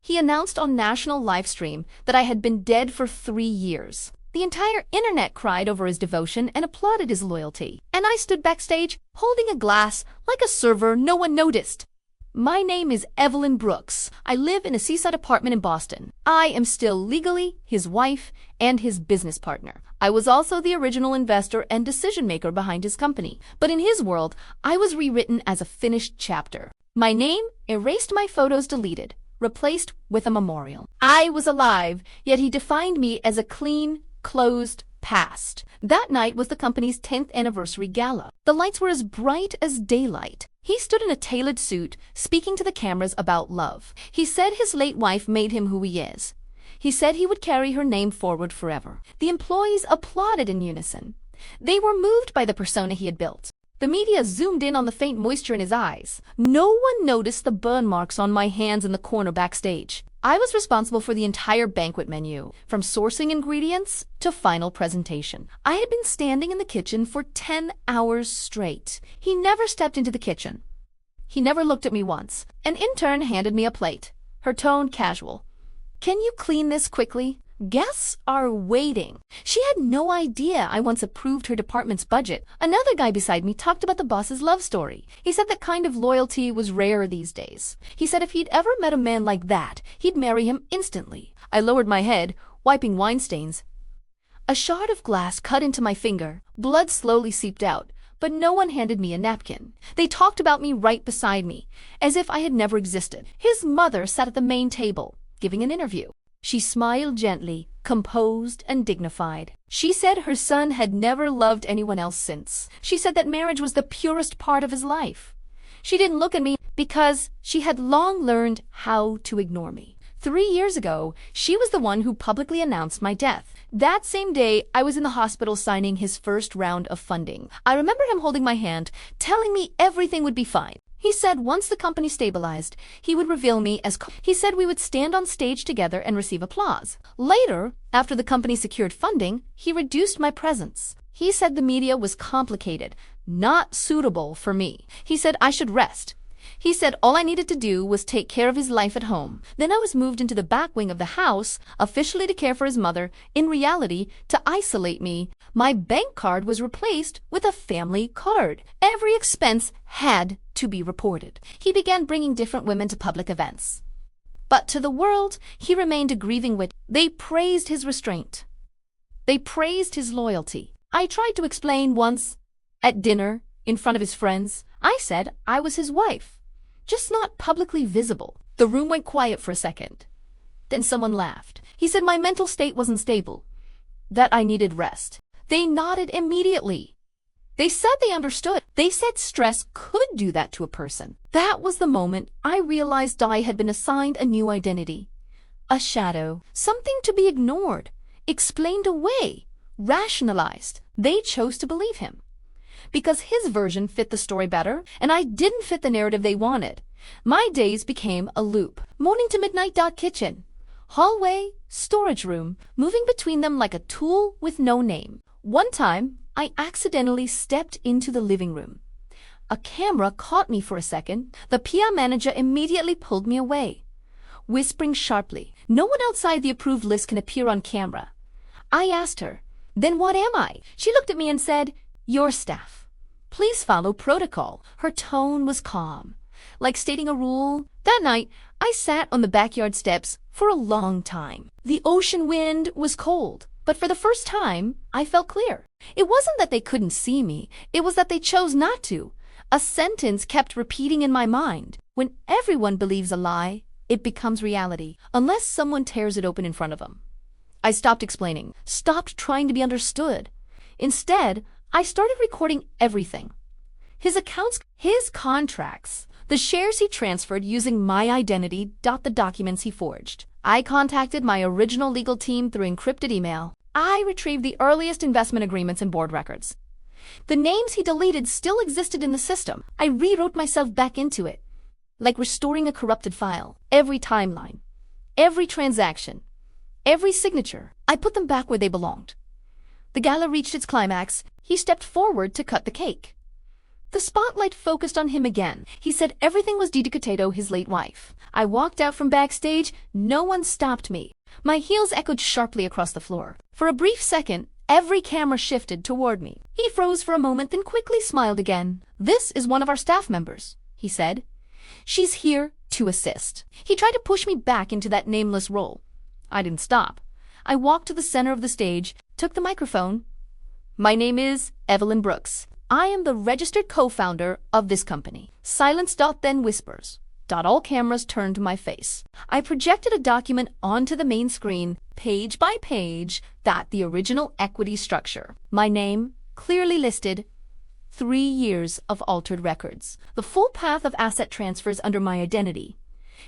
He announced on national live stream that I had been dead for 3 years. The entire internet cried over his devotion and applauded his loyalty. And I stood backstage, holding a glass, like a server no one noticed. My name is Evelyn Brooks. I live in a seaside apartment in Boston. I am still legally his wife and his business partner. I was also the original investor and decision-maker behind his company. But in his world, I was rewritten as a finished chapter. My name erased, my photos deleted, replaced with a memorial. I was alive, yet he defined me as a clean, closed past. That night was the company's 10th anniversary gala. The lights were as bright as daylight. He stood in a tailored suit, speaking to the cameras about love. He said his late wife made him who he is. He said he would carry her name forward forever. The employees applauded in unison. They were moved by the persona he had built. The media zoomed in on the faint moisture in his eyes. No one noticed the burn marks on my hands in the corner backstage. I was responsible for the entire banquet menu, from sourcing ingredients to final presentation. I had been standing in the kitchen for 10 hours straight. He never stepped into the kitchen. He never looked at me once. An intern handed me a plate, her tone casual. "Can you clean this quickly? Guests are waiting." She had no idea I once approved her department's budget. Another guy beside me talked about the boss's love story. He said that kind of loyalty was rare these days. He said if he'd ever met a man like that, he'd marry him instantly. I lowered my head, wiping wine stains. A shard of glass cut into my finger. Blood slowly seeped out, but no one handed me a napkin. They talked about me right beside me, as if I had never existed. His mother sat at the main table, giving an interview. She smiled gently, composed and dignified. She said her son had never loved anyone else since. She said that marriage was the purest part of his life. She didn't look at me because she had long learned how to ignore me. 3 years ago, she was the one who publicly announced my death. That same day, I was in the hospital signing his first round of funding. I remember him holding my hand, telling me everything would be fine. He said once the company stabilized, he would reveal me as he said we would stand on stage together and receive applause. Later, after the company secured funding, he reduced my presence. He said the media was complicated, not suitable for me. He said I should rest. He said all I needed to do was take care of his life at home. Then I was moved into the back wing of the house, officially to care for his mother, in reality, to isolate me. My bank card was replaced with a family card. Every expense had to be reported. He began bringing different women to public events. But to the world, he remained a grieving witness. They praised his restraint. They praised his loyalty. I tried to explain once, at dinner, in front of his friends. I said I was his wife, just not publicly visible. The room went quiet for a second. Then someone laughed. He said my mental state wasn't stable, that I needed rest. They nodded immediately. They said they understood. They said stress could do that to a person. That was the moment I realized I had been assigned a new identity. A shadow, something to be ignored, explained away, rationalized. They chose to believe him, because his version fit the story better, and I didn't fit the narrative they wanted. My days became a loop. Morning to midnight. Kitchen, hallway, storage room, moving between them like a tool with no name. One time, I accidentally stepped into the living room. A camera caught me for a second. The PR manager immediately pulled me away, whispering sharply, "No one outside the approved list can appear on camera." I asked her, "Then what am I?" She looked at me and said, "Your staff. Please follow protocol." Her tone was calm, like stating a rule. That night, I sat on the backyard steps for a long time. The ocean wind was cold, but for the first time, I felt clear. It wasn't that they couldn't see me. It was that they chose not to. A sentence kept repeating in my mind. When everyone believes a lie, it becomes reality, unless someone tears it open in front of them. I stopped explaining, stopped trying to be understood. Instead, I started recording everything. His accounts, his contracts, the shares he transferred using my identity, the documents he forged. I contacted my original legal team through encrypted email. I retrieved the earliest investment agreements and board records. The names he deleted still existed in the system. I rewrote myself back into it, like restoring a corrupted file. Every timeline, every transaction, every signature, I put them back where they belonged. The gala reached its climax. He stepped forward to cut the cake. The spotlight focused on him again. He said everything was due to his late wife. I walked out from backstage. No one stopped me. My heels echoed sharply across the floor. For a brief second, every camera shifted toward me. He froze for a moment, then quickly smiled again. "This is one of our staff members," he said. "She's here to assist." He tried to push me back into that nameless role. I didn't stop. I walked to the center of the stage, took the microphone. "My name is Evelyn Brooks. I am the registered co-founder of this company." Silence, then whispers. All cameras turned to my face. I projected a document onto the main screen, page by page, the original equity structure. My name, clearly listed, 3 years of altered records, the full path of asset transfers under my identity.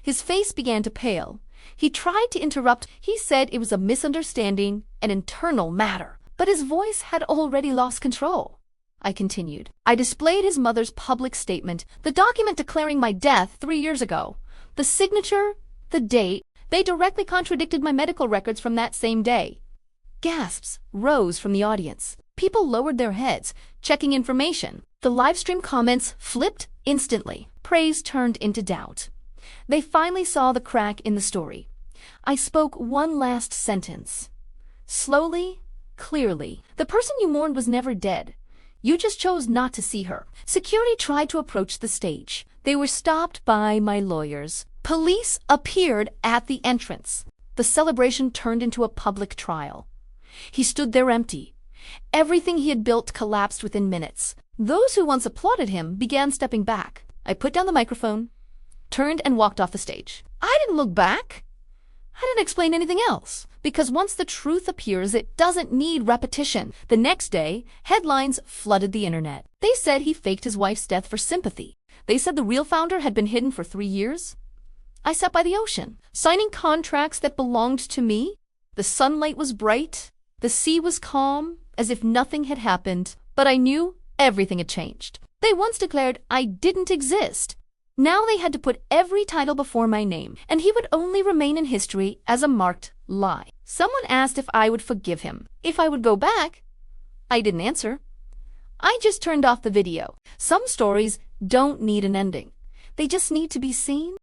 His face began to pale. He tried to interrupt. He said it was a misunderstanding, an internal matter. But his voice had already lost control. I continued. "I displayed his mother's public statement, the document declaring my death 3 years ago. The signature, the date, they directly contradicted my medical records from that same day." Gasps rose from the audience. People lowered their heads, checking information. The livestream comments flipped instantly. Praise turned into doubt. They finally saw the crack in the story. I spoke one last sentence. Slowly, clearly. "The person you mourned was never dead. You just chose not to see her." Security tried to approach the stage. They were stopped by my lawyers. Police appeared at the entrance. The celebration turned into a public trial. He stood there empty. Everything he had built collapsed within minutes. Those who once applauded him began stepping back. I put down the microphone, turned and walked off the stage. I didn't look back. I didn't explain anything else, because once the truth appears, it doesn't need repetition. The next day, headlines flooded the internet. They said he faked his wife's death for sympathy. They said the real founder had been hidden for 3 years. I sat by the ocean, signing contracts that belonged to me. The sunlight was bright. The sea was calm, as if nothing had happened. But I knew everything had changed. They once declared I didn't exist. Now they had to put every title before my name, and he would only remain in history as a marked lie. Someone asked if I would forgive him, if I would go back. I didn't answer. I just turned off the video. Some stories don't need an ending. They just need to be seen